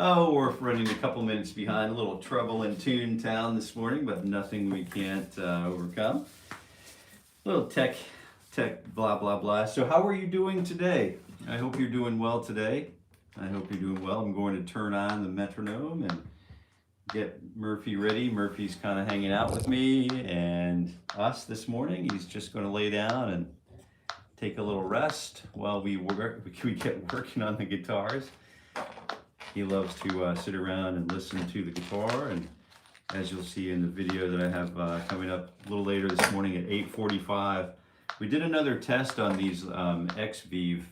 Oh, we're running a couple minutes behind. A little trouble in Toontown this morning, but nothing we can't overcome. Little tech, blah, blah, blah. So how are you doing today? I hope you're doing well today. I hope you're doing well. I'm going to turn on the metronome and get Murphy ready. Murphy's kind of hanging out with me and us this morning. He's just going to lay down and take a little rest while we get working on the guitars. He loves to sit around and listen to the guitar, and as you'll see in the video that I have coming up a little later this morning at 8:45, we did another test on these XVive,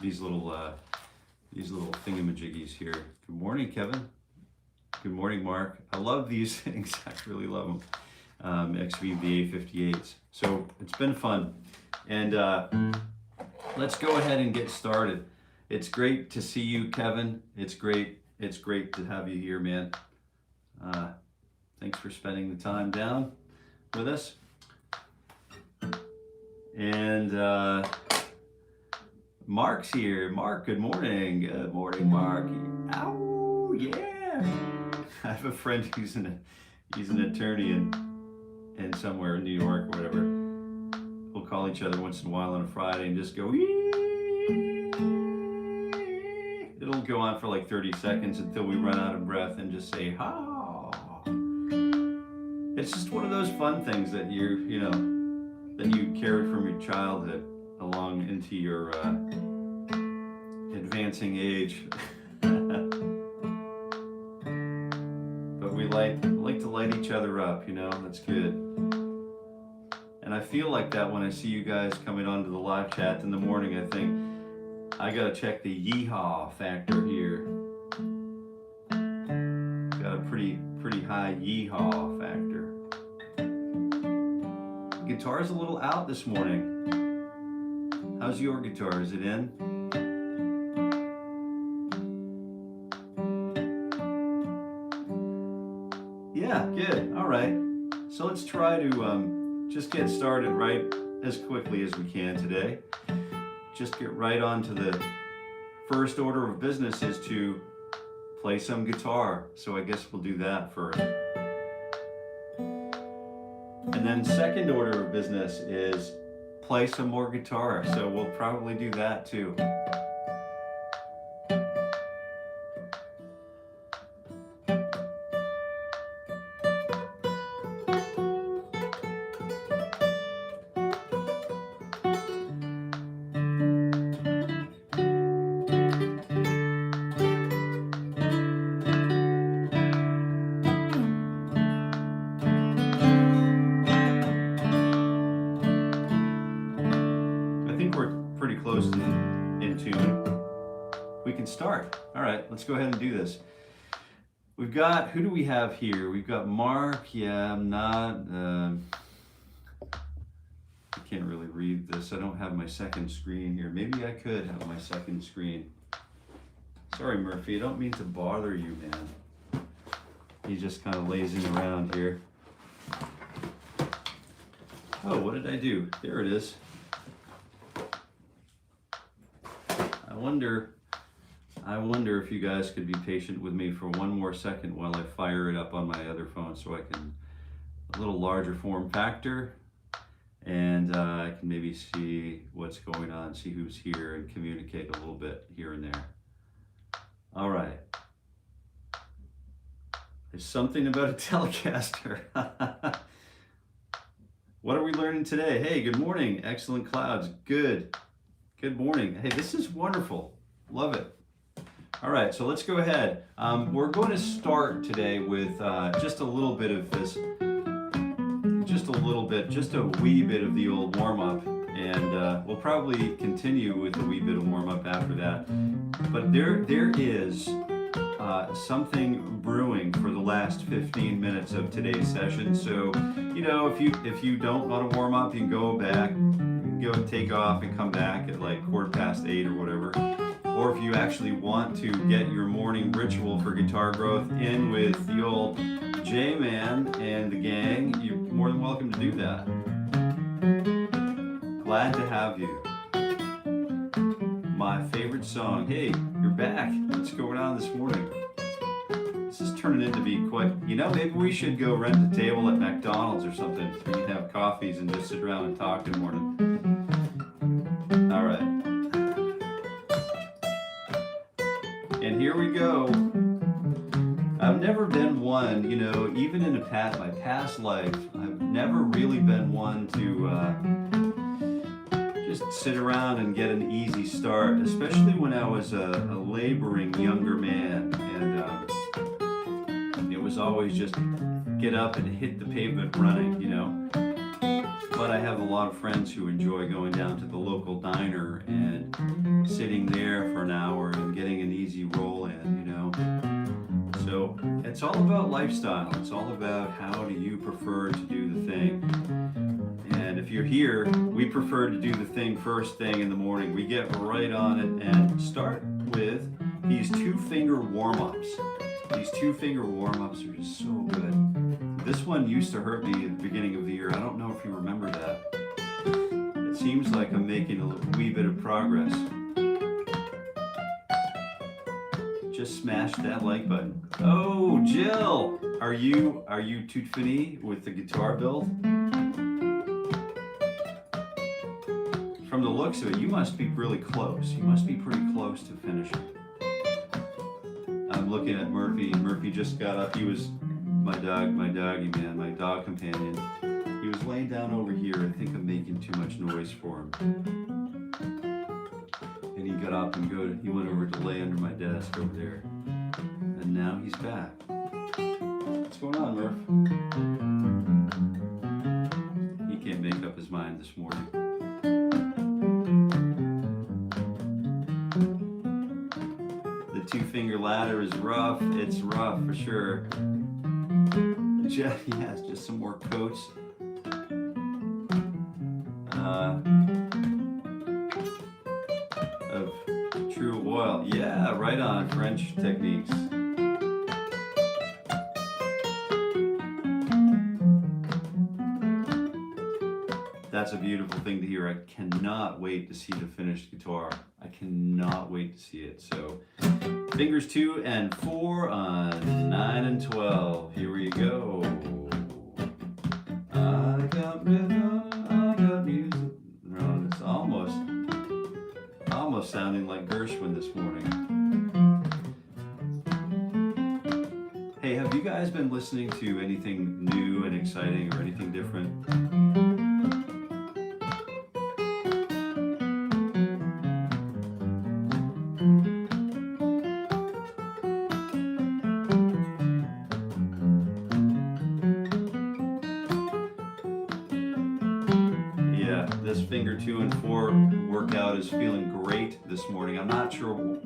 these little thingamajiggies here. Good morning, Kevin. Good morning, Mark. I love these things. I really love them. XVive, the A58s. So it's been fun, and let's go ahead and get started. It's great to see you, Kevin. It's great to have you here, man. Thanks for spending the time down with us. And Mark's here. Mark, good morning. Good morning, Mark. Ow, yeah. I have a friend who's an attorney in somewhere in New York or whatever. We'll call each other once in a while on a Friday and just go, it'll go on for like 30 seconds until we run out of breath and just say, ha. It's just one of those fun things that that you carry from your childhood along into your advancing age. But we like to light each other up, that's good. And I feel like that when I see you guys coming onto the live chat in the morning. I think, I gotta check the yeehaw factor here. Got a pretty high yeehaw factor. The guitar's a little out this morning. How's your guitar? Is it in? Yeah, good. All right. So let's try to just get started right as quickly as we can today. Just get right on to the first order of business is to play some guitar. So I guess we'll do that first. And then second order of business is play some more guitar. So we'll probably do that too. Let's go ahead and do this. We've got, who do we have here? We've got Mark. Yeah, I'm not, I can't really read this. I don't have my second screen here. Maybe I could have my second screen. Sorry, Murphy, I don't mean to bother you, man. He's just kind of lazing around here. Oh, what did I do? There it is. I wonder if you guys could be patient with me for one more second while I fire it up on my other phone so I can, a little larger form factor, and I can maybe see what's going on, see who's here, and communicate a little bit here and there. All right. There's something about a Telecaster. What are we learning today? Hey, good morning. Excellent clouds. Good. Good morning. Hey, this is wonderful. Love it. All right, so let's go ahead. We're going to start today with just a little bit of this, just a wee bit of the old warm-up, and we'll probably continue with a wee bit of warm-up after that. But there is something brewing for the last 15 minutes of today's session. So, if you don't want to warm up, you can go back, go and take off and come back at like 8:15 or whatever. Or if you actually want to get your morning ritual for guitar growth in with the old J-Man and the gang, you're more than welcome to do that. Glad to have you. my favorite song. Hey, you're back. What's going on this morning? This is turning into be quite, maybe we should go rent a table at McDonald's or something so we can have coffees and just sit around and talk in the morning. All right. And here we go. I've never been one, even in my past life, I've never really been one to just sit around and get an easy start, especially when I was a laboring younger man. And it was always just get up and hit the pavement running, But I have a lot of friends who enjoy going down to the local diner and sitting there for an hour and getting an easy roll in, So it's all about lifestyle. It's all about how do you prefer to do the thing. And if you're here, we prefer to do the thing first thing in the morning. We get right on it and start with these 2-finger warm-ups. These 2-finger warm-ups are just so good. This one used to hurt me at the beginning of the year. I don't know if you remember that. It seems like I'm making a wee bit of progress. Just smash that like button. Oh, Jill, are you tout fini with the guitar build? From the looks of it, you must be really close. You must be pretty close to finishing. I'm looking at Murphy. Murphy just got up. He was my doggy man, my dog companion. He was laying down over here. I think I'm making too much noise for him. And he got up and he went over to lay under my desk over there. And now he's back. What's going on, Murph? He can't make up his mind this morning. The 2-finger ladder is rough. It's rough for sure. Jeff, yes, just some more coats. Of true oil. Yeah, right on. French techniques. That's a beautiful thing to hear. I cannot wait to see the finished guitar. I cannot wait to see it. So, fingers 2 and 4 on 9 and 12. Here we go. I got rhythm, I got music. No, it's almost sounding like Gershwin this morning. Hey, have you guys been listening to anything new and exciting or anything different? This finger 2 and 4 workout is feeling great this morning. I'm not sure,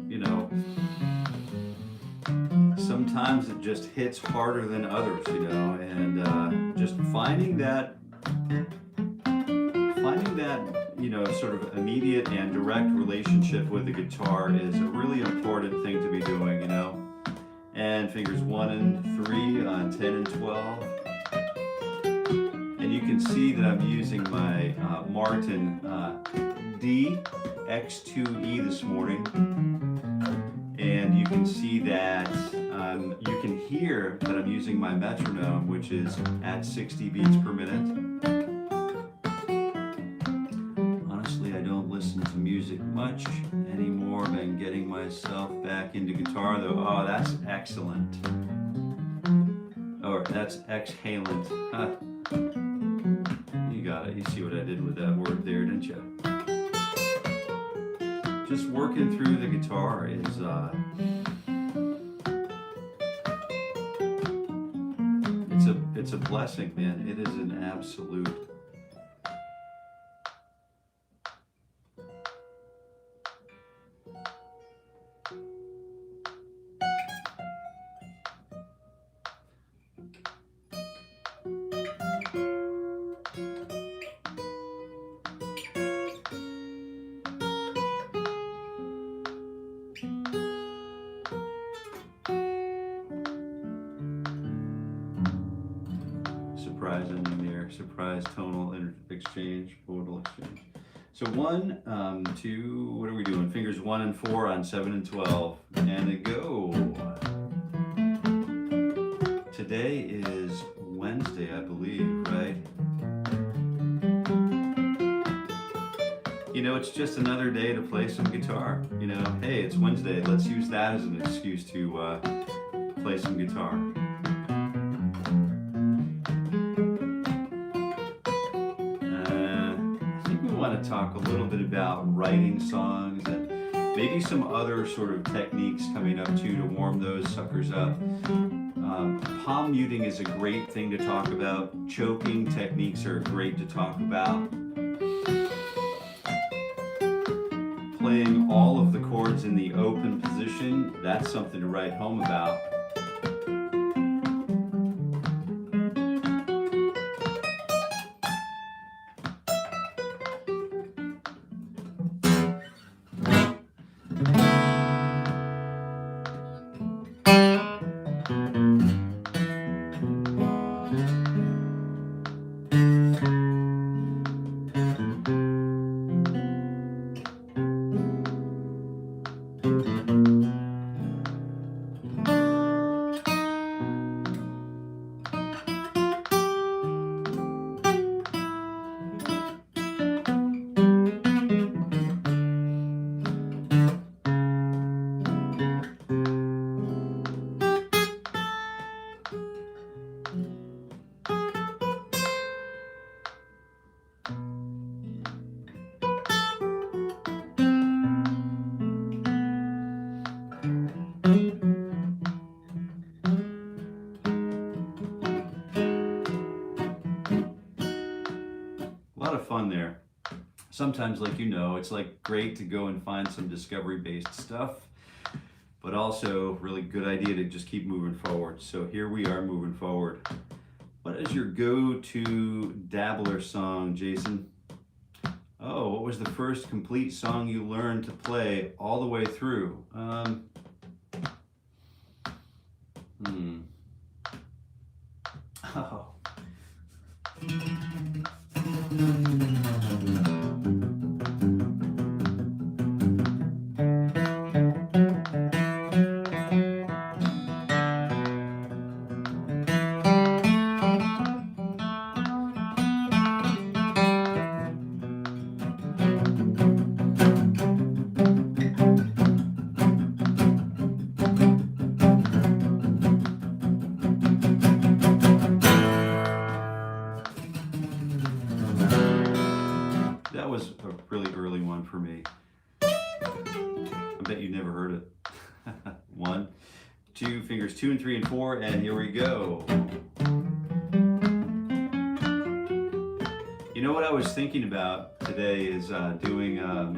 sometimes it just hits harder than others, and just finding that, sort of immediate and direct relationship with the guitar is a really important thing to be doing, And fingers 1 and 3 on 10 and 12. And you can see that I'm using my Martin D X2E this morning. And you can see that, you can hear that I'm using my metronome, which is at 60 beats per minute. Honestly, I don't listen to music much anymore. I've been getting myself back into guitar though. Oh, that's excellent. Or that's exhalent. You got it. You see what I did with that word there, didn't you? Just working through the guitar is it's a blessing, man. It is an absolute. Surprise ending there. Surprise tonal exchange, modal exchange. So 1, 2, what are we doing? Fingers 1 and 4 on 7 and 12. And a go. Today is Wednesday, I believe, right? You know, it's just another day to play some guitar. You know, hey, it's Wednesday. Let's use that as an excuse to play some guitar. I think we want to talk a little bit about writing songs and maybe some other sort of techniques coming up too to warm those suckers up. Palm muting is a great thing to talk about. Choking techniques are great to talk about. Playing all of the chords in the open position, that's something to write home about. Fun there. Sometimes, like you know, it's like great to go and find some discovery-based stuff, but also really good idea to just keep moving forward. So here we are moving forward. What is your go-to dabbler song, Jason? Oh, what was the first complete song you learned to play all the way through? Oh. That was a really early one for me. I bet you never heard it. 1, 2, fingers 2 and 3 and 4, and here we go. You know what I was thinking about today is doing a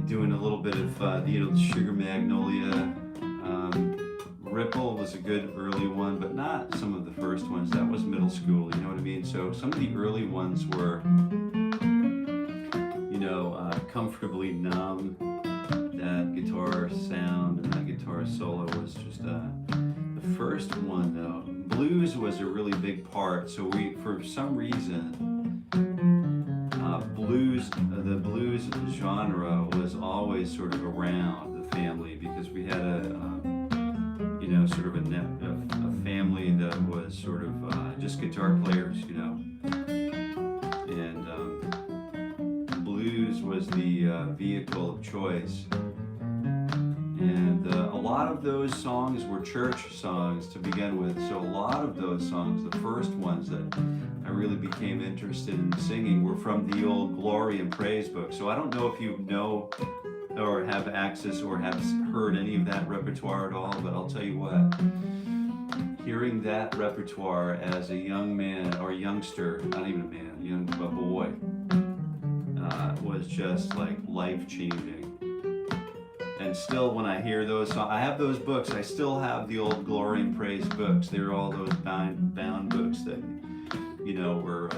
little bit of the Sugar Magnolia. Ripple was a good early one, but not some of the first ones. That was middle school, you know what I mean? So some of the early ones were, you know, Comfortably Numb. That guitar sound and that guitar solo was just the first one though. Blues was a really big part, so we, for some reason, the blues genre was always sort of around the family because we had you know, sort of a family that was sort of just guitar players, you know, and blues was the vehicle of choice. And a lot of those songs were church songs to begin with. So a lot of those songs, the first ones that I really became interested in singing, were from the old Glory and Praise book. So I don't know if you know or have access or have heard any of that repertoire at all, but I'll tell you what, hearing that repertoire as a young man or youngster, not even a man, a boy, was just like life-changing. And still, when I hear those songs, I have those books. I still have the old Glory and Praise books. They're all those bound books that, you know, were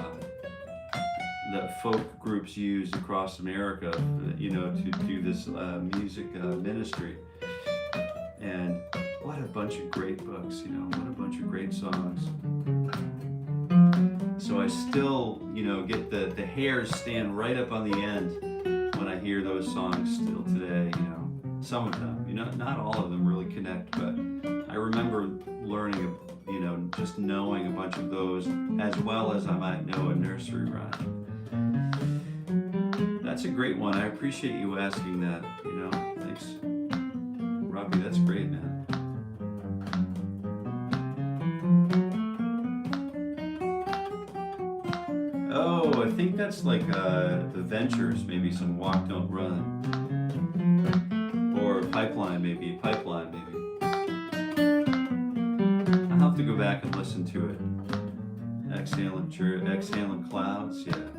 that folk groups used across America, you know, to do this music ministry. And what a bunch of great books, you know, what a bunch of great songs. So I still, get the hairs stand right up on the end when I hear those songs still today, Some of them, not all of them really connect, but I remember learning, just knowing a bunch of those as well as I might know a nursery rhyme. That's a great one. I appreciate you asking that, Thanks. Robbie, that's great, man. Oh, I think that's like the Ventures, maybe some Walk Don't Run. Or Pipeline, maybe. I'll have to go back and listen to it. Exhaling Clouds, yeah.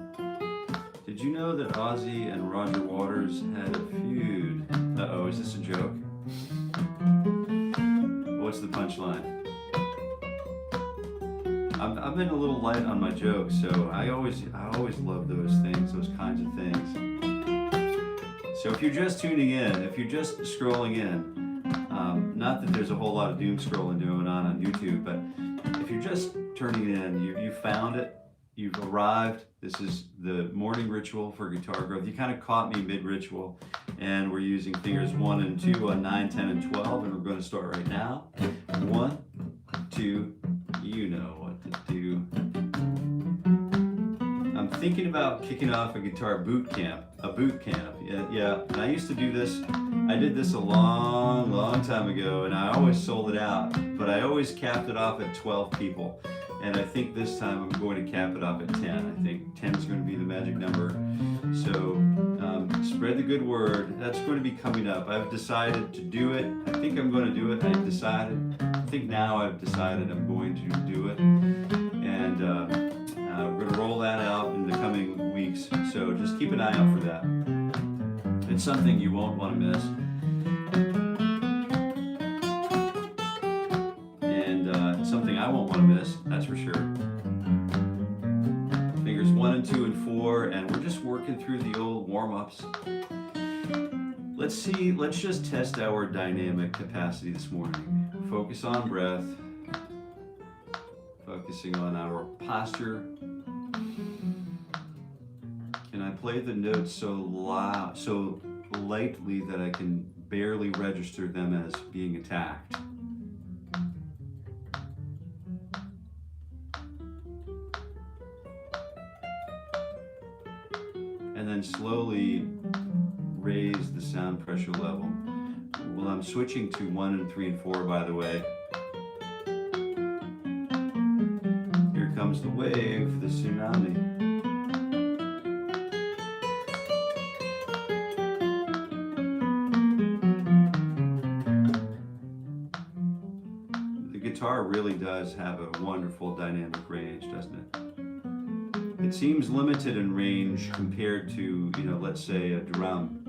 Did you know that Ozzy and Roger Waters had a feud? Uh-oh, is this a joke? What's the punchline? I've been a little light on my jokes, so I always love those things, those kinds of things. So if you're just tuning in, if you're just scrolling in, not that there's a whole lot of doom scrolling going on YouTube, but if you're just turning in, you found it, you've arrived. This is the morning ritual for guitar growth. You kind of caught me mid-ritual, and we're using fingers 1 and 2 on 9, 10, and 12, and we're going to start right now. 1, 2, you know what to do. I'm thinking about kicking off a guitar boot camp. Yeah. And I used to do this. I did this a long time ago, and I always sold it out, but I always capped it off at 12 people. And I think this time I'm going to cap it off at 10. I think 10 is going to be the magic number. So spread the good word. That's going to be coming up. I've decided to do it. I think I'm going to do it. I think now I've decided I'm going to do it. And we're going to roll that out in the coming weeks. So just keep an eye out for that. It's something you won't want to miss. Something I won't want to miss, that's for sure. Fingers 1 and 2 and 4, and we're just working through the old warm-ups. Let's just test our dynamic capacity this morning. Focus on breath, focusing on our posture. Can I play the notes so lightly that I can barely register them as being attacked? And then slowly raise the sound pressure level. Well, I'm switching to 1 and 3 and 4, by the way. Here comes the wave, the tsunami. The guitar really does have a wonderful dynamic range, doesn't it? It seems limited in range compared to, let's say a drum.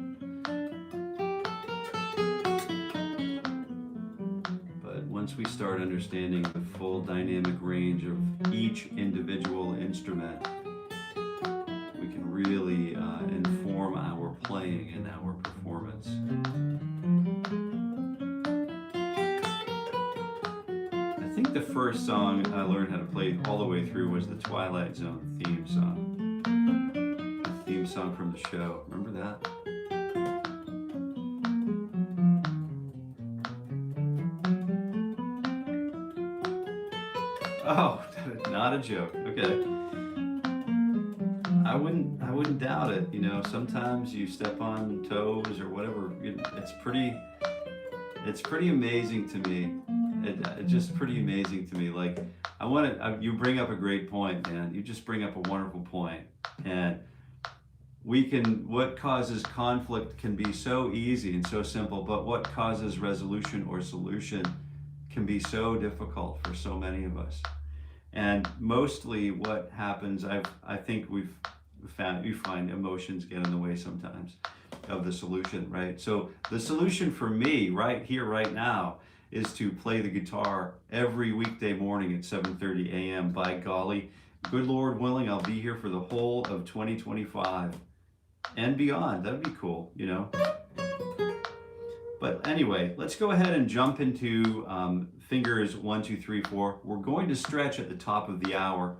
But once we start understanding the full dynamic range of each individual instrument, we can really inform our playing and our performance. I think the first song I learned how to play all the way through was the Twilight Zone theme song. The theme song from the show. Remember that? Oh, not a joke. Okay. I wouldn't doubt it. Sometimes you step on toes or whatever. It's pretty amazing to me. It's just pretty amazing to me. Like, you bring up a great point, man. You just bring up a wonderful point. And what causes conflict can be so easy and so simple, but what causes resolution or solution can be so difficult for so many of us. And mostly what happens, I think we find emotions get in the way sometimes of the solution, right? So the solution for me right here, right now, is to play the guitar every weekday morning at 7:30 a.m. By golly, good Lord willing, I'll be here for the whole of 2025 and beyond. That'd be cool, But anyway, let's go ahead and jump into fingers 1, 2, 3, 4. We're going to stretch at the top of the hour,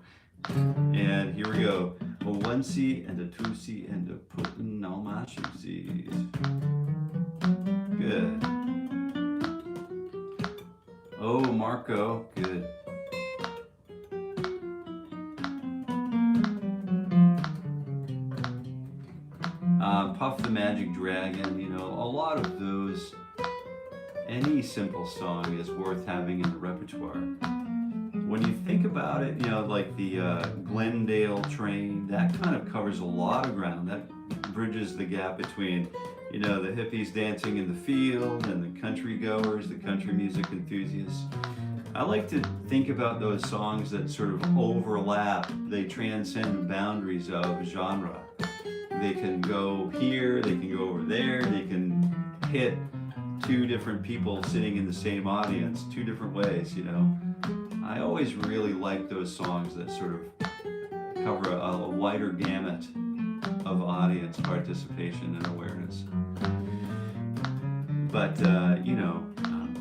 And here we go. A 1C and a 2C and a putting on my shoesies. Good. Oh, Marco, good. Puff the Magic Dragon, you know, a lot of those. Any simple song is worth having in the repertoire. When you think about it, you know, like the Glendale Train, that kind of covers a lot of ground. That bridges the gap between, you know, the hippies dancing in the field and the country goers, the country music enthusiasts. I like to think about those songs that sort of overlap. They transcend boundaries of genre. They can go here, they can go over there, they can hit two different people sitting in the same audience, two different ways, you know. I always really like those songs that sort of cover a wider gamut of audience participation and awareness. But, you know,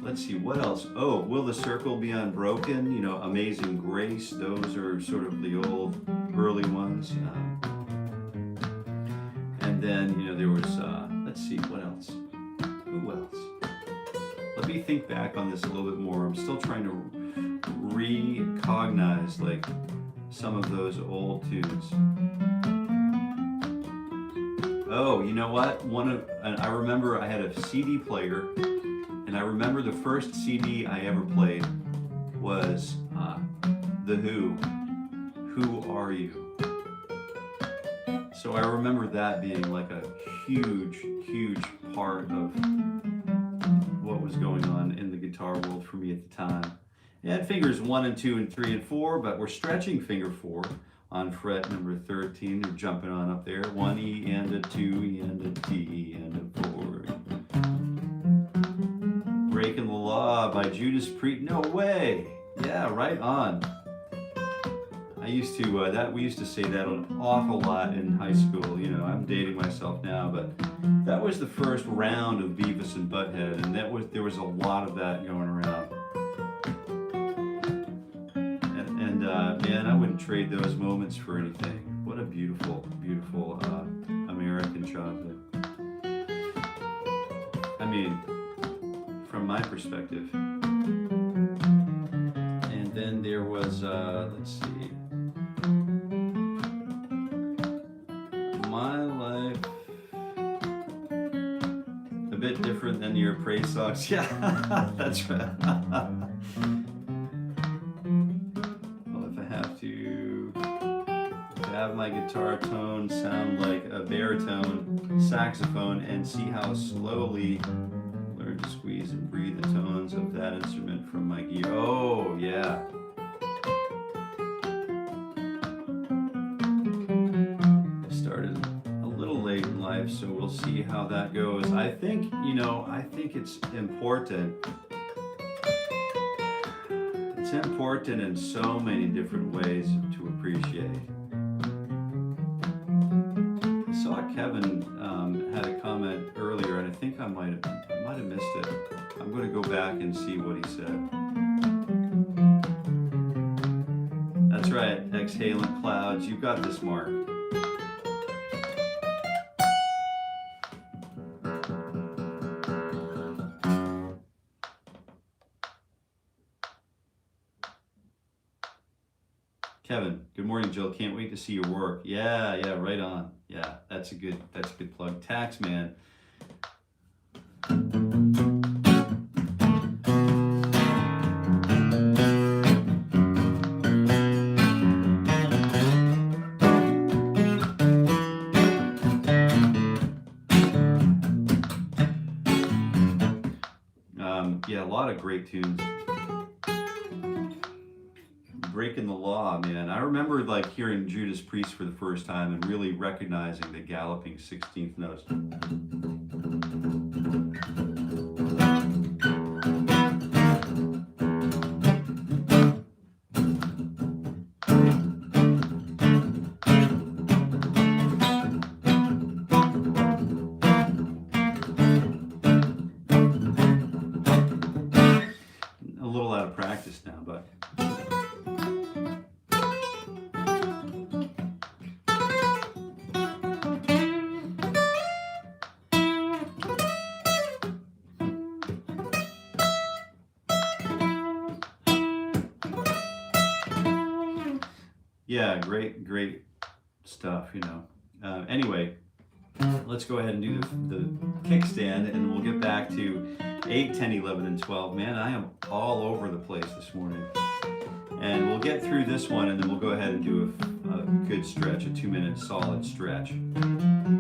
let's see, what else? Oh, Will the Circle Be Unbroken? You know, Amazing Grace. Those are sort of the old, early ones. And then, you know, there was, let's see, what else? Who else? Let me think back on this a little bit more. I'm still trying to recognize, like, some of those old tunes. Oh, you know what? I remember I had a CD player, and I remember the first CD I ever played was The Who, Who Are You? So I remember that being like a huge, huge part of what was going on in the guitar world for me at the time. It had fingers 1 and 2 and 3 and 4, but we're stretching finger 4 on fret number 13. You're jumping on up there. 1 E and a 2 E and a T and a 4. Breaking the Law by Judas Priest. No way. Yeah, right on. I used to we used to say that an awful lot in high school. You know, I'm dating myself now, but that was the first round of Beavis and Butthead, and there was a lot of that going around. And man, I wouldn't trade those moments for anything. What a beautiful, beautiful American childhood. I mean, from my perspective. And then there was, let's see. My Life, a bit different than your praise songs. Yeah, that's right. Well, if I have to have my guitar tone sound like a baritone saxophone and see how slowly learn to squeeze and breathe the tones of that instrument from my gear. Oh, yeah. So we'll see how that goes. I think, you know, I think it's important. It's important in so many different ways to appreciate. I saw Kevin had a comment earlier, and I think I might have missed it. I'm going to go back and see what he said. That's right, exhaling clouds. You've got this, Mark. Kevin, good morning, Jill. Can't wait to see your work. Yeah, right on. Yeah, that's a good plug. Tax man. Yeah, a lot of great tunes. Breaking the Law, man. I remember like hearing Judas Priest for the first time and really recognizing the galloping 16th notes. A little out of practice now, but Yeah, great stuff, you know. Anyway, let's go ahead and do the kickstand, and we'll get back to 8, 10, 11, and 12. Man, I am all over the place this morning. And we'll get through this one, and then we'll go ahead and do a good stretch, a 2-minute solid stretch.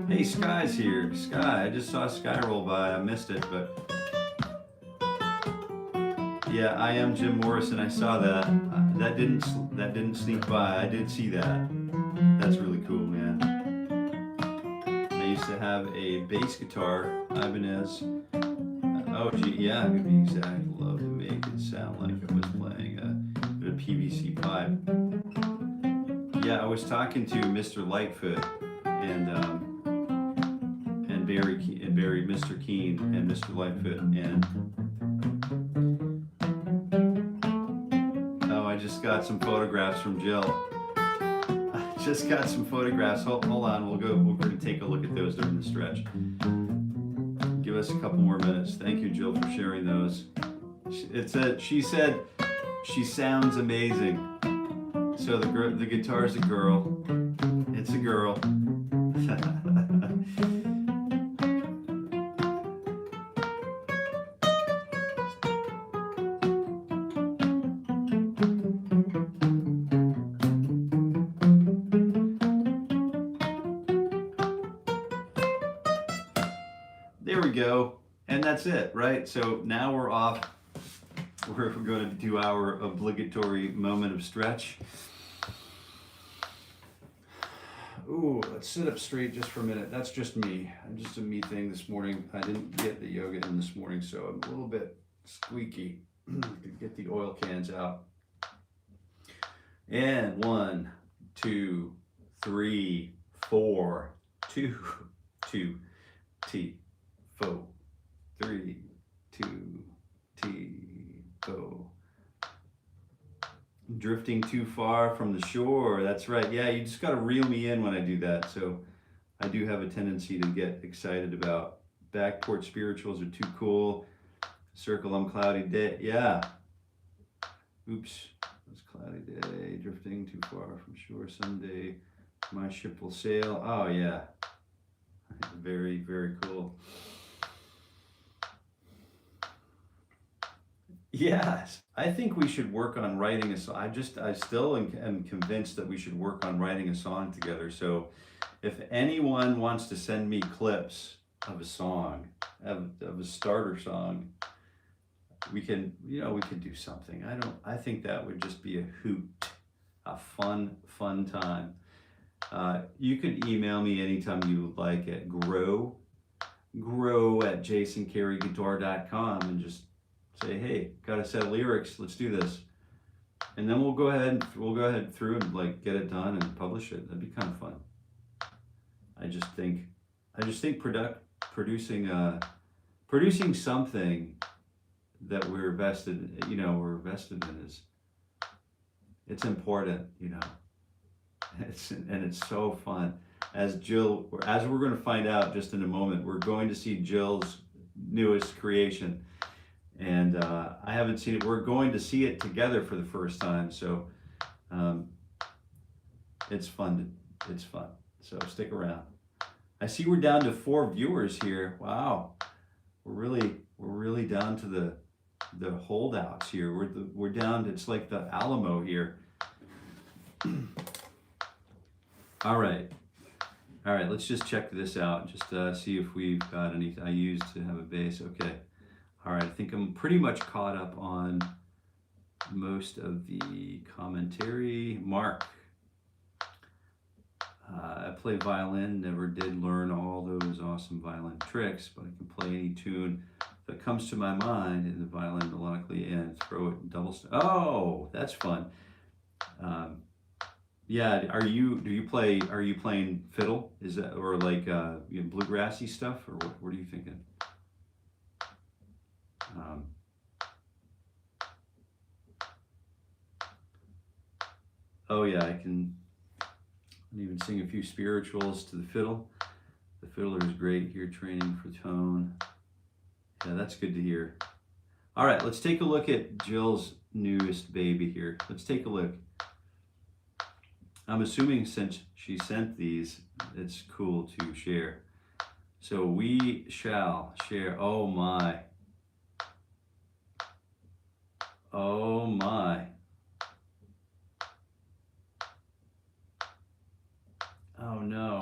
Hey, Sky's here. Sky, I just saw Sky roll by. I missed it, but yeah, I am Jim Morrison. I saw that. That didn't sneak by. I did see that. That's really cool, man. I used to have a bass guitar, Ibanez. Oh, gee, yeah, to be exact. Love to make it sound like I was playing a PVC pipe. Yeah, I was talking to Mr. Lightfoot and Mr. Keene and Mr. Lightfoot, and oh, I just got some photographs from Jill. I just got some photographs. Hold on, we're gonna take a look at those during the stretch. Give us a couple more minutes. Thank you, Jill, for sharing those. She said she sounds amazing. So the guitar's a girl. It's a girl. There we go. And that's it, right? So now we're off. We're going to do our obligatory moment of stretch. Ooh, let's sit up straight just for a minute. That's just me. Just a me thing this morning. I didn't get the yoga in this morning, so I'm a little bit squeaky. Get the oil cans out. And 1, 2, 3, 4, 2, 2, T, 4, 3, 2, T, go. Drifting too far from the shore. That's right. Yeah, you just got to reel me in when I do that. So I do have a tendency to get excited about backport spirituals are too cool. Circle on cloudy day. Yeah. Oops. It's cloudy day. Drifting too far from shore. Someday my ship will sail. Oh yeah. Very, very cool. Yes, I think we should work on writing a song. I still am convinced that we should work on writing a song together. So if anyone wants to send me clips of a song, of a starter song, we can do something. I think that would just be a hoot, a fun time. You can email me anytime you would like at grow@jasoncareyguitar.com and just say, hey, got a set of lyrics, let's do this. And then we'll go ahead through and like get it done and publish it. That'd be kind of fun. I just think producing something that we're vested in it's important, It's so fun. As we're going to find out just in a moment, we're going to see Jill's newest creation. And I haven't seen it. We're going to see it together for the first time, so it's fun. It's fun. So stick around. I see we're down to 4 viewers here. Wow, we're really down to the holdouts here. We're down to, it's like the Alamo here. All right. Let's just check this out. Just see if we've got any. I used to have a bass. Okay. All right, I think I'm pretty much caught up on most of the commentary. Mark, I play violin, never did learn all those awesome violin tricks, but I can play any tune that comes to my mind in the violin melodically and throw it in double step. Oh, that's fun. Yeah, are you playing fiddle? Is that, or like bluegrassy stuff, or what are you thinking? Oh yeah, I can even sing a few spirituals to the fiddle. The fiddler is great here, training for tone. Yeah, that's good to hear. All right, let's take a look at Jill's newest baby here. Let's take a look. I'm assuming since she sent these, it's cool to share. So we shall share. Oh my. Oh my. Oh no.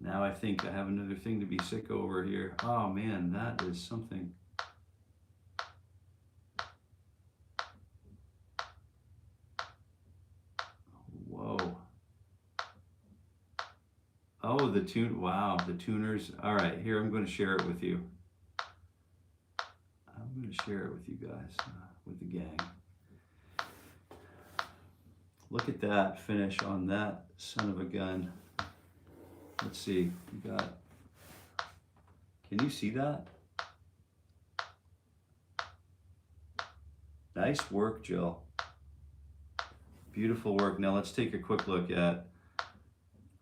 Now I think I have another thing to be sick over here. Oh man, that is something. Whoa. Oh, the tune. Wow, the tuners. All right, here, I'm going to share it with you. I'm going to share it with you guys, with the gang. Look at that finish on that son of a gun. Let's see. We got. Can you see that? Nice work, Jill. Beautiful work. Now let's take a quick look at.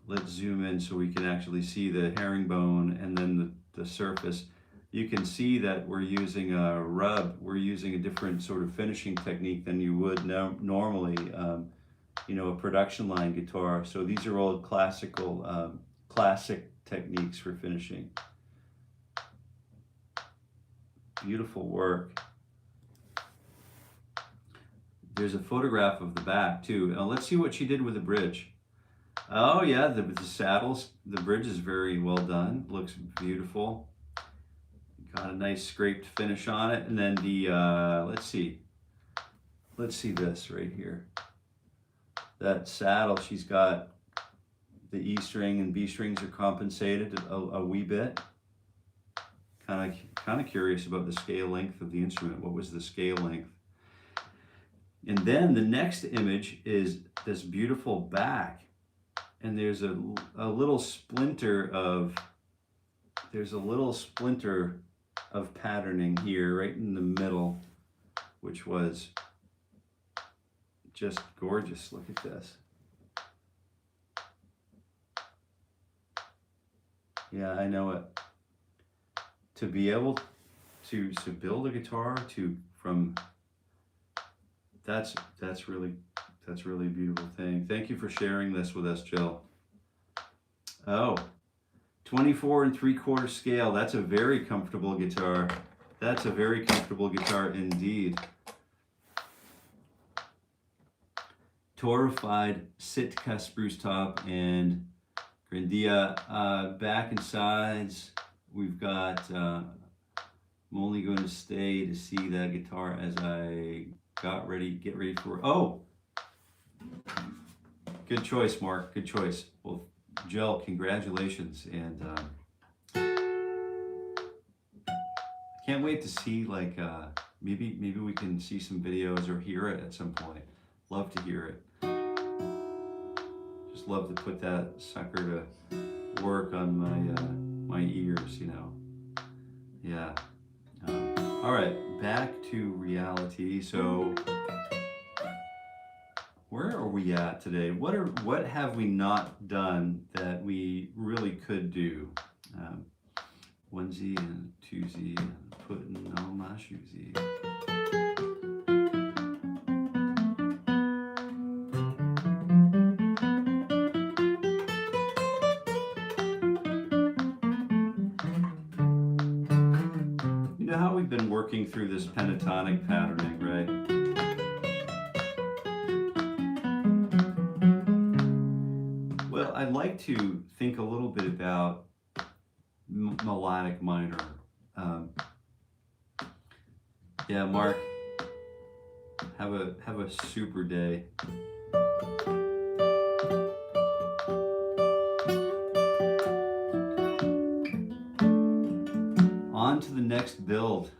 Let's zoom in so we can actually see the herringbone and then the surface. You can see that we're using a rub. We're using a different sort of finishing technique than you would normally, you know, a production line guitar. So these are all classical, classic techniques for finishing. Beautiful work. There's a photograph of the back too. Now let's see what she did with the bridge. Oh yeah, the saddles, the bridge is very well done. Looks beautiful. Got a nice scraped finish on it. And then the, let's see this right here. That saddle, she's got the E string and B strings are compensated a wee bit. Kind of curious about the scale length of the instrument. What was the scale length? And then the next image is this beautiful back. And there's a little splinter of, patterning here right in the middle, which was just gorgeous. Look at this. Yeah, I know it. To be able to build a guitar that's really a beautiful thing. Thank you for sharing this with us, Jill. Oh, 24 3/4 scale. That's a very comfortable guitar. That's a very comfortable guitar indeed. Torrified Sitka spruce top and Grandia back and sides. We've got, I'm only going to stay to see that guitar as I get ready for, oh! Good choice, Mark. Good choice. Well, Jill, congratulations, and I can't wait to see. Like, maybe we can see some videos or hear it at some point. Love to hear it. Just love to put that sucker to work on my ears. You know. Yeah. All right, back to reality. So. Where are we at today? What have we not done that we really could do? Onesie and twosie and putting on my shoesie. You know how we've been working through this pentatonic patterning, right? I'd like to think a little bit about melodic minor. Yeah, Mark, have a super day. On to the next build.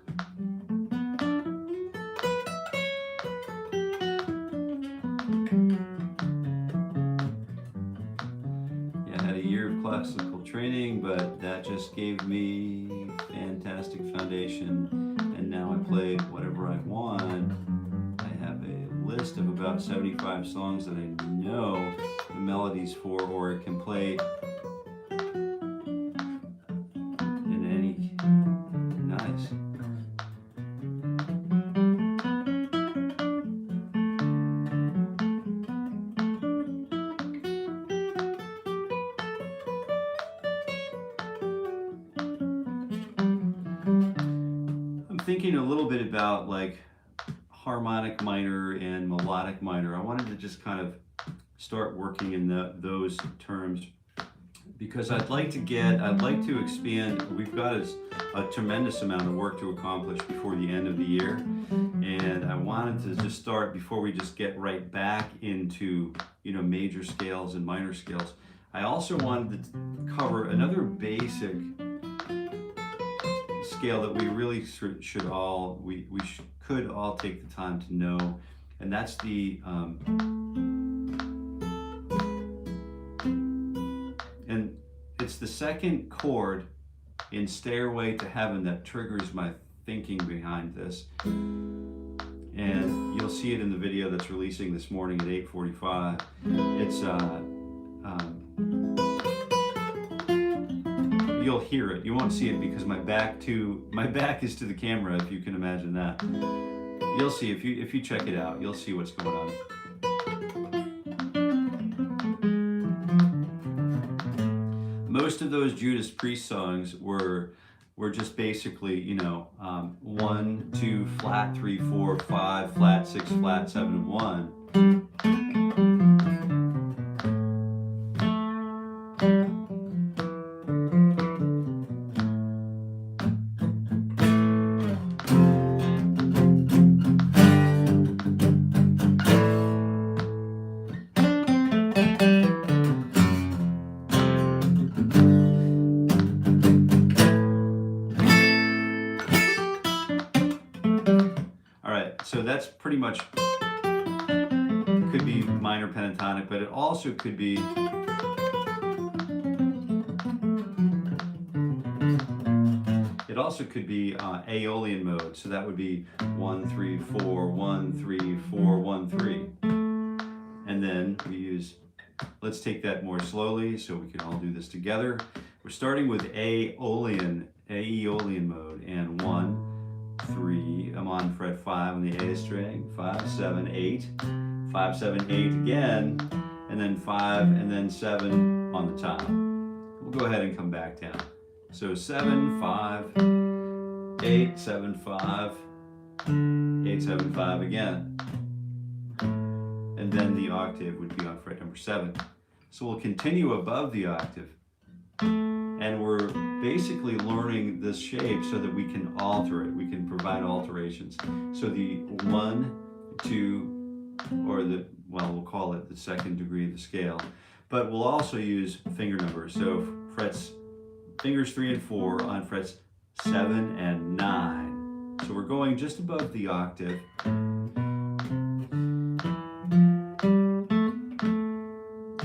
Classical training, but that just gave me fantastic foundation, and now I play whatever I want. I have a list of about 75 songs that I know the melodies for, or can play in any. Nice. thinking a little bit about like harmonic minor and melodic minor. I wanted to just kind of start working in those terms, because I'd like to expand. We've got a tremendous amount of work to accomplish before the end of the year, and I wanted to just start before we just get right back into, you know, major scales and minor scales. I also wanted to cover another basic scale that we really should all could all take the time to know, and that's the and it's the second chord in Stairway to Heaven that triggers my thinking behind this. And you'll see it in the video that's releasing this morning at 8:45. It's you'll hear it. You won't see it because my back is to the camera, if you can imagine that. You'll see if you check it out, you'll see what's going on. Most of those Judas Priest songs were just basically, you know, 1, 2, flat, 3, 4, 5, flat, 6, flat, 7, and 1. So that's pretty much, could be minor pentatonic, but it also could be Aeolian mode. So that would be 1, 3, 4, 1, 3, 4, 1, 3. And then we use, let's take that more slowly so we can all do this together. We're starting with Aeolian mode, and 1, 3, I'm on fret 5 on the A string, 5, 7, 8, 5, 7, 8 again, and then 5, and then 7 on the top. We'll go ahead and come back down. So 7, 5, 8, 7, 5, 8, 7, 5 again. And then the octave would be on fret number 7. So we'll continue above the octave. And we're basically learning this shape so that we can alter it. We can provide alterations. So the 1, 2, or we'll call it the second degree of the scale. But we'll also use finger numbers. So fingers 3 and 4 on frets 7 and 9. So we're going just above the octave.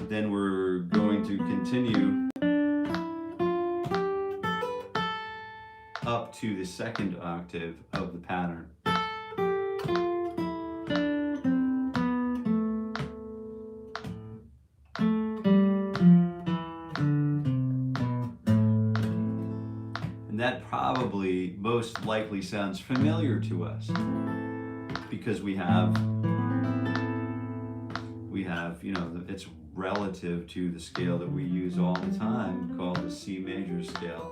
Then we're going to continue up to the second octave of the pattern. And that probably most likely sounds familiar to us because we have, you know, it's relative to the scale that we use all the time called the C major scale.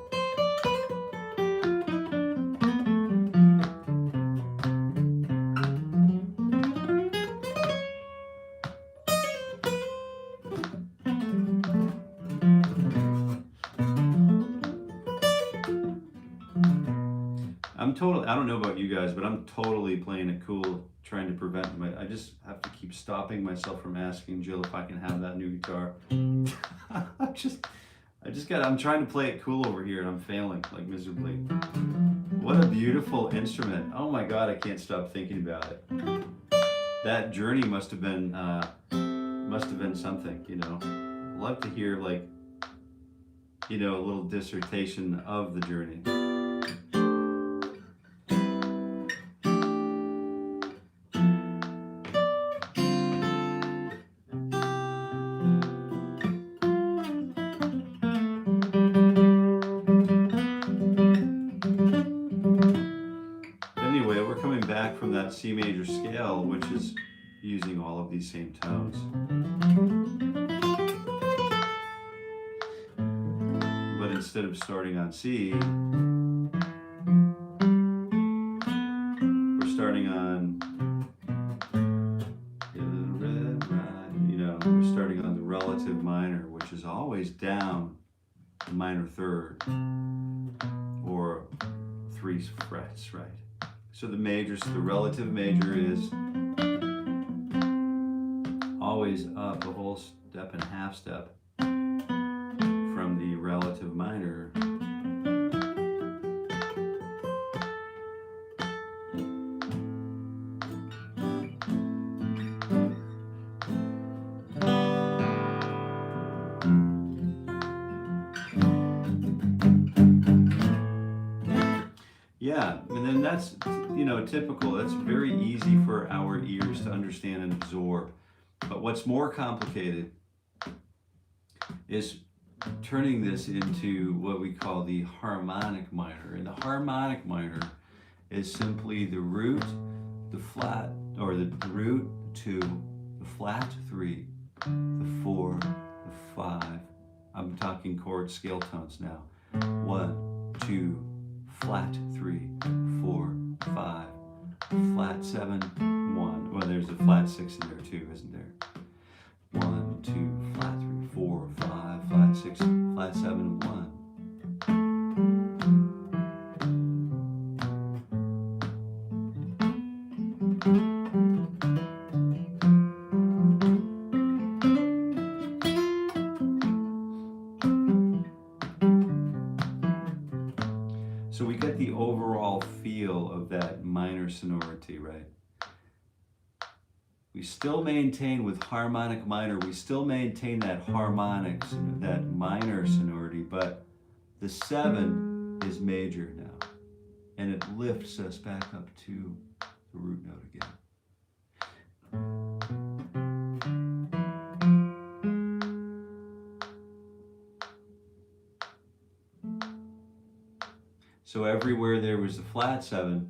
I don't know about you guys, but I'm totally playing it cool, trying to prevent I just have to keep stopping myself from asking Jill if I can have that new guitar. I'm trying to play it cool over here and I'm failing like miserably. What a beautiful instrument. Oh my God, I can't stop thinking about it. That journey must have been something, you know. I'd love to hear, like, you know, a little dissertation of the journey. From that C major scale, which is using all of these same tones. But instead of starting on C, relative minor, which is always down the minor third, or 3 frets, right? So the major, so the relative major is always up a whole step and a half step from the relative minor. Yeah, and then that's, you know, typical. That's very easy for our ears to understand and absorb. But what's more complicated is turning this into what we call the harmonic minor. And the harmonic minor is simply the root, the flat, or the root, the 2, the flat 3, the 4, the 5. I'm talking chord scale tones now. 1, 2, flat 3, 4, 5, flat 7, 1. Well, there's a flat 6 in there too, isn't there? 1, 2, flat 3, 4, 5, flat 6, flat 7, 1. So we get the overall feel of that minor sonority, right? We still maintain with harmonic minor, we still maintain that harmonics, that minor sonority, but the 7 is major now. And it lifts us back up to the root note again. So everywhere there was a flat 7,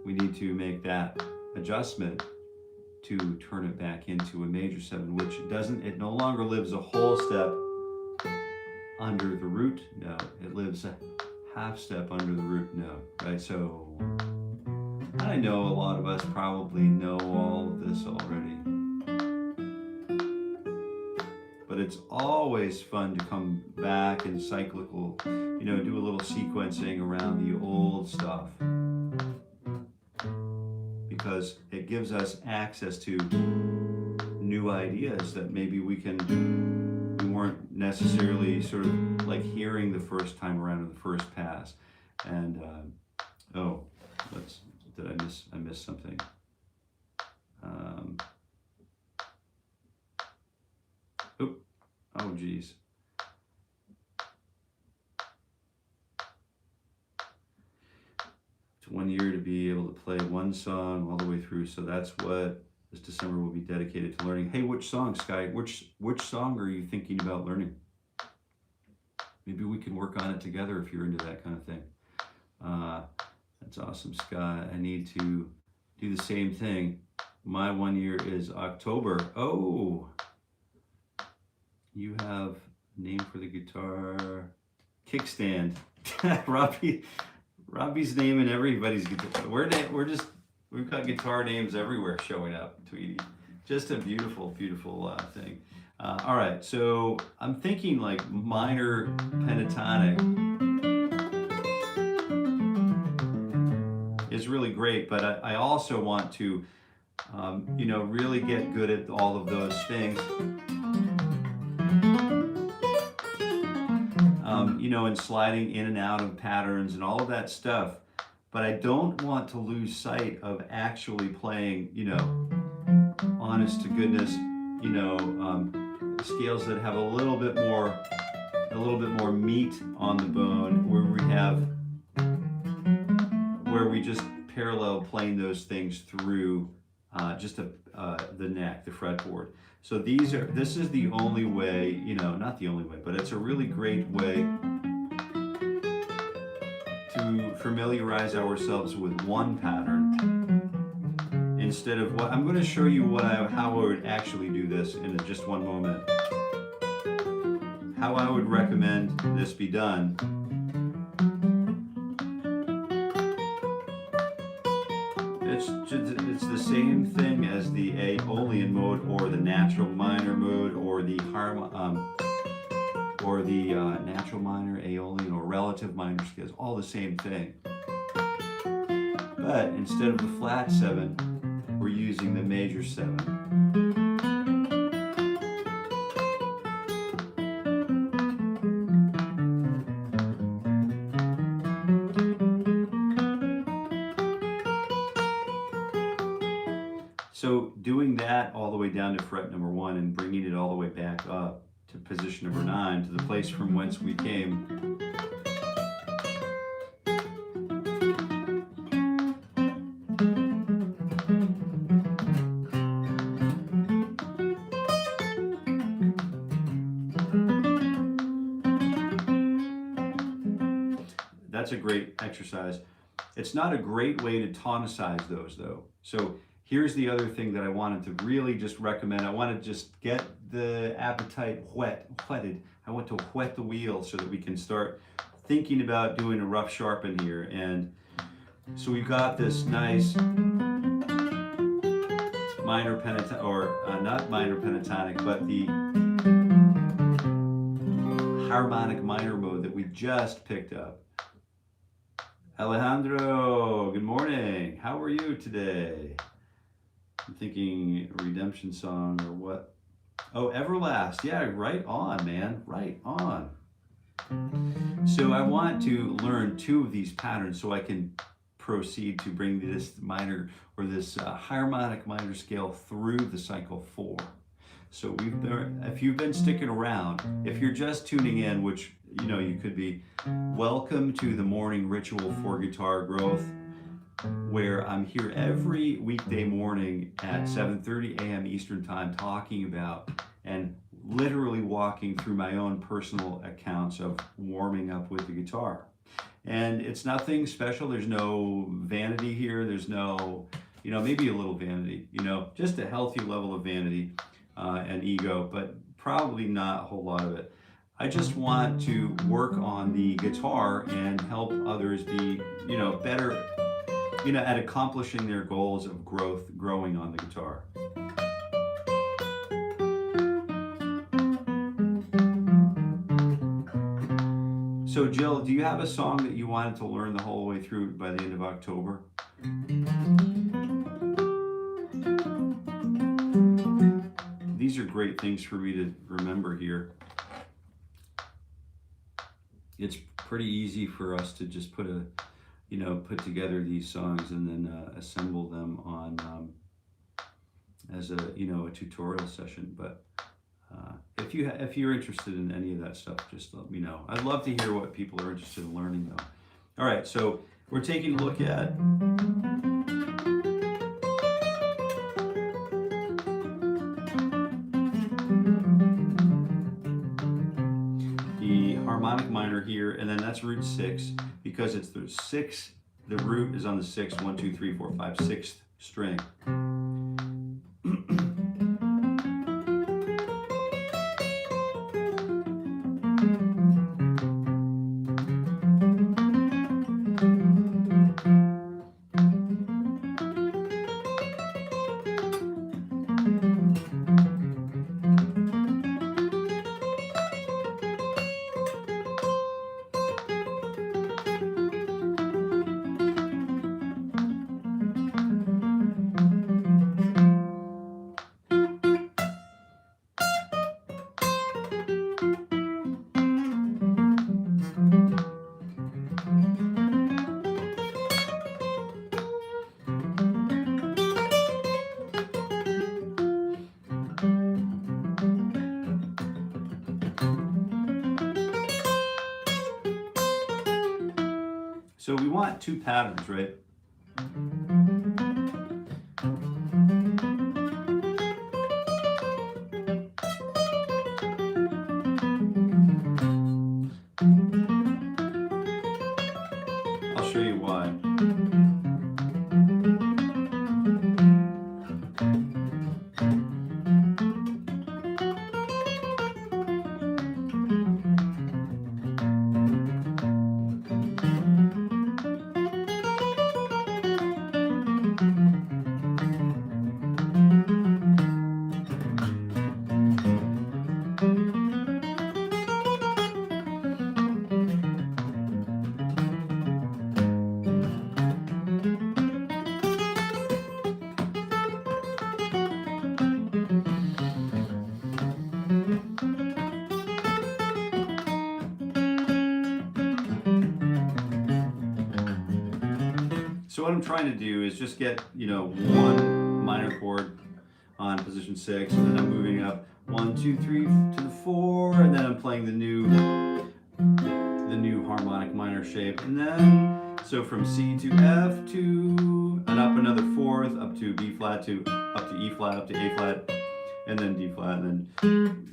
we need to make that adjustment to turn it back into a major 7, which it no longer lives a whole step under the root note. It lives a half step under the root note, right? So I know a lot of us probably know all of this already. But it's always fun to come back and cyclical, you know, do a little sequencing around the old stuff, because it gives us access to new ideas that maybe we weren't necessarily sort of like hearing the first time around in the first pass. And I missed something. Oh geez. It's 1 year to be able to play one song all the way through, so that's what this December will be dedicated to learning. Hey, which song, Sky? Which song are you thinking about learning? Maybe we can work on it together if you're into that kind of thing. That's awesome, Sky. I need to do the same thing. My 1 year is October. Oh, you have a name for the guitar. Kickstand. Robbie's name in everybody's guitar. We've got guitar names everywhere showing up, Tweety. Just a beautiful, beautiful thing. All right, so I'm thinking like minor pentatonic is really great, but I also want to, you know, really get good at all of those things. You know, and sliding in and out of patterns and all of that stuff. But I don't want to lose sight of actually playing, you know, honest to goodness, you know, scales that have a little bit more meat on the bone, where we just parallel playing those things through just the neck, the fretboard. So this is the only way, you know, not the only way, but it's a really great way to familiarize ourselves with one pattern instead of what I'm going to show you how I would actually do this in just one moment. How I would recommend this be done it's the same thing as the Aeolian mode or the natural minor mode or the natural minor, Aeolian, or relative minor scales. All the same thing. But instead of the flat 7, we're using the major 7. So doing that all the way down to fret number 1 and bringing it all the way back up to position number 9, to the place from whence we came. That's a great exercise. It's not a great way to tonicize those though. So here's the other thing that I wanted to really just recommend. I want to just get the appetite whetted. I want to whet the wheel so that we can start thinking about doing a rough sharpen here. And so we've got this nice minor pentatonic, or not minor pentatonic, but the harmonic minor mode that we just picked up. Alejandro, good morning. How are you today? I'm thinking redemption song or what? Oh, Everlast. Yeah, right on, man. Right on. So I want to learn 2 of these patterns so I can proceed to bring this minor or this harmonic minor scale through the cycle 4. So if you've been sticking around, if you're just tuning in, which you know you could be, welcome to the morning ritual for guitar growth, where I'm here every weekday morning at 7:30 a.m. Eastern Time talking about and literally walking through my own personal accounts of warming up with the guitar. And it's nothing special. There's no vanity here. There's no, maybe a little vanity, just a healthy level of vanity and ego, but probably not a whole lot of it. I just want to work on the guitar and help others be, better, at accomplishing their goals of growing on the guitar. So Jill, do you have a song that you wanted to learn the whole way through by the end of October? These are great things for me to remember here. It's pretty easy for us to just put together these songs and then assemble them on as a tutorial session. But if you're interested in any of that stuff, just let me know. I'd love to hear what people are interested in learning though. All right, so we're taking a look at the harmonic minor here, and then that's root 6 because it's the 6. The root is on the 6th, 1, 2, 3, 4, 5, 6th string. So we want 2 patterns, right? I'll show you why. So what I'm trying to do is just get, one minor chord on position 6, and then I'm moving up 1, 2, 3 to the 4, and then I'm playing the new harmonic minor shape, and then so from C to F to and up another fourth, up to B flat to up to E flat, up to A flat, and then D flat, and then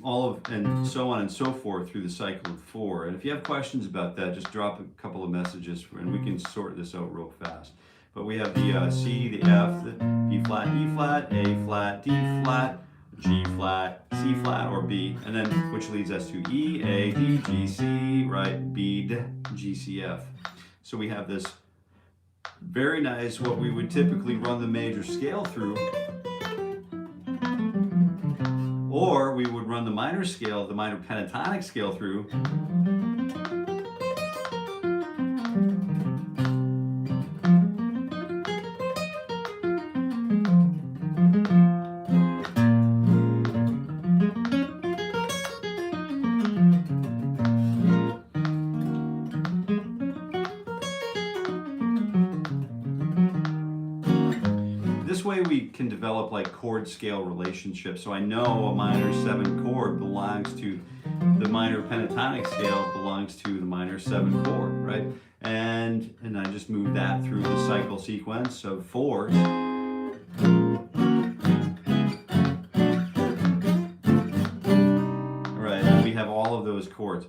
and so on and so forth through the cycle of 4. And if you have questions about that, just drop a couple of messages, and we can sort this out real fast. But we have the C, the F, the B flat, E flat, A flat, D flat, G flat, C flat, or B, and then which leads us to E, A, D, G, C, right, B, D, G, C, F. So we have this very nice, what we would typically run the major scale through, or we would run the minor scale, the minor pentatonic scale through. This way we can develop like chord scale relationships. So I know a minor 7 chord belongs to the minor pentatonic scale belongs to the minor 7 chord, right? And I just move that through the cycle sequence of 4s. All right, and we have all of those chords.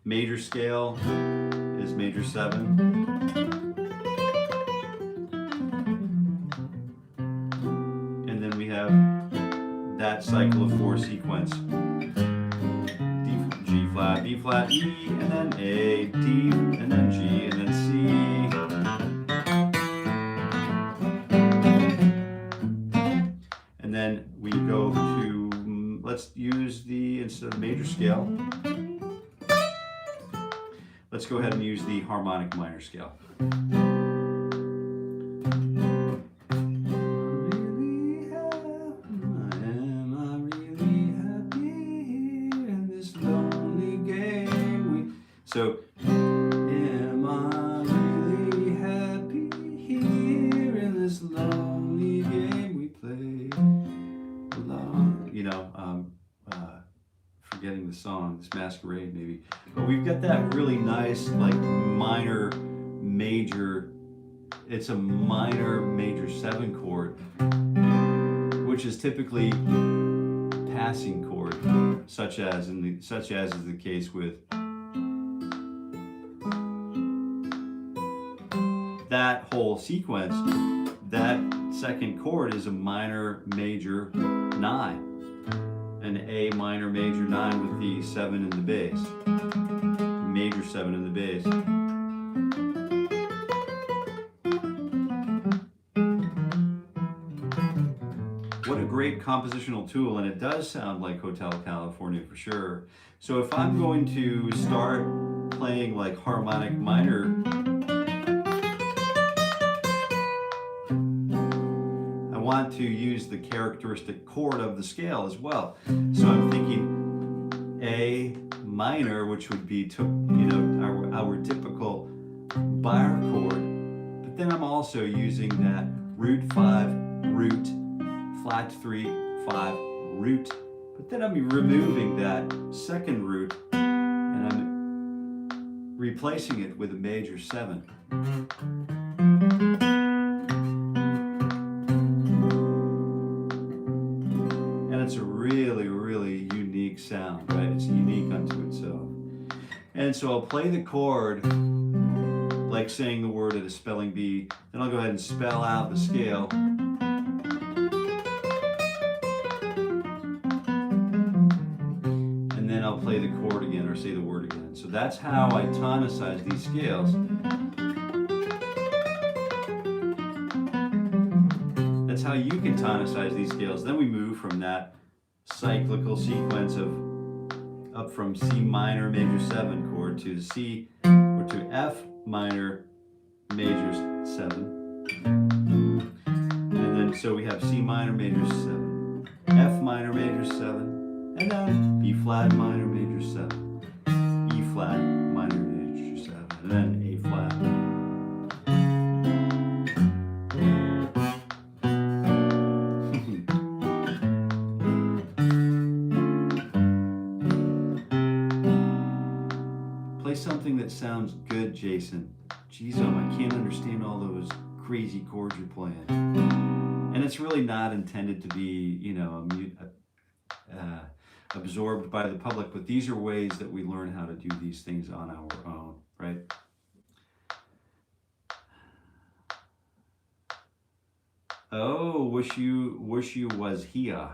Major scale is major 7. That cycle of 4 sequence. D, G flat, B flat, E, and then A, D, and then G, and then C. And then we go to, let's use instead of major scale, let's go ahead and use the harmonic minor scale. So, am I really happy here in this lonely game we play? Forgetting the song, this Masquerade maybe. But we've got that really nice, like minor, major. It's a minor major 7 chord, which is typically passing chord, such as is the case with. That whole sequence, that second chord is a minor major 9, an A minor major 9 with the 7 in the bass, major 7 in the bass. What a great compositional tool, and it does sound like Hotel California for sure. So if I'm going to start playing like harmonic minor, want to use the characteristic chord of the scale as well. So I'm thinking A minor, which would be our typical bar chord, but then I'm also using that root 5, root, flat 3, 5, root, but then I'm removing that second root and I'm replacing it with a major 7. It's a really, really unique sound, right? It's unique unto itself. And so I'll play the chord like saying the word at a spelling bee, then I'll go ahead and spell out the scale. And then I'll play the chord again or say the word again. So that's how I tonicize these scales. That's how you can tonicize these scales. Then we move from that cyclical sequence of up from C minor major 7 chord to C or to F minor major 7. And then so we have C minor major 7, F minor major 7, and then B flat minor major 7, E flat minor major 7, and then A flat. it sounds good, Jason. Jeez, I can't understand all those crazy chords you're playing. And it's really not intended to be, you know, absorbed by the public, but these are ways that we learn how to do these things on our own, right? Oh, wish you was here.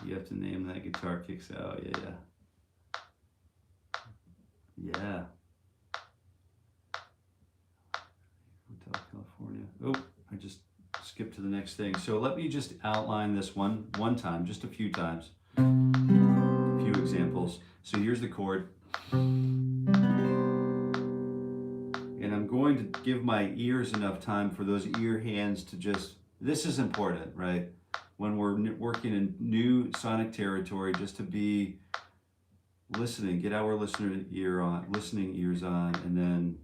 You have to name that guitar kicks out, yeah. Yeah. Hotel California. Oh, I just skipped to the next thing. So let me just outline this one time, just a few times. A few examples. So here's the chord. And I'm going to give my ears enough time for those ear hands to just, this is important, right? When we're working in new sonic territory, just to be listening, get our listening ears on, and then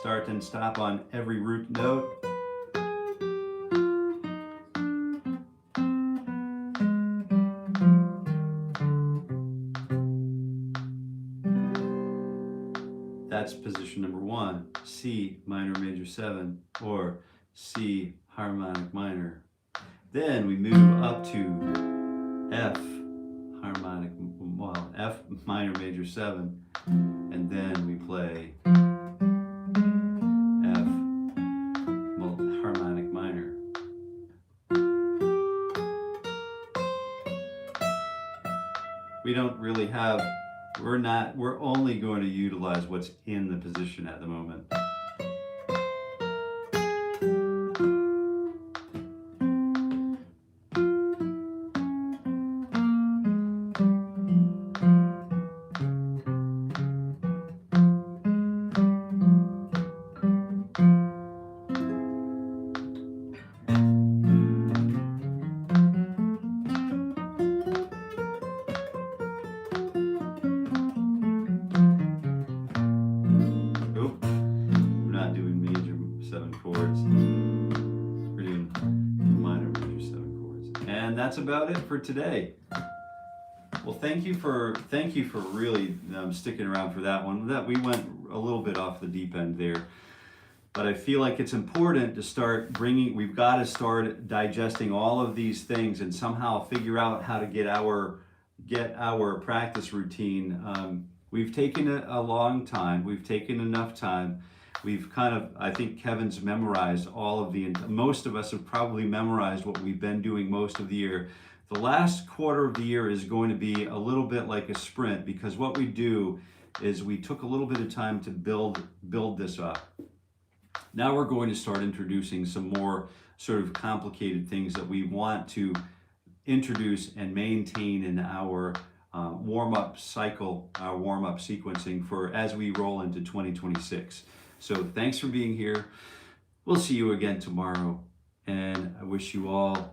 start and stop on every root note. That's position number 1, C minor major 7, or C harmonic minor. Then we move up to F harmonic, well, F minor major 7, and then we play F harmonic minor. We don't really have, we're only going to utilize what's in the position at the moment. And that's about it for today. Well, thank you for really sticking around for that one. That we went a little bit off the deep end there, but I feel like it's important to start we've got to start digesting all of these things and somehow figure out how to get our practice routine. We've taken a long time. We've taken enough time. We've I think Kevin's memorized most of us have probably memorized what we've been doing most of the year. The last quarter of the year is going to be a little bit like a sprint, because what we do is we took a little bit of time to build this up. Now we're going to start introducing some more sort of complicated things that we want to introduce and maintain in our warm-up cycle, our warm-up sequencing for as we roll into 2026. So thanks for being here. We'll see you again tomorrow, and I wish you all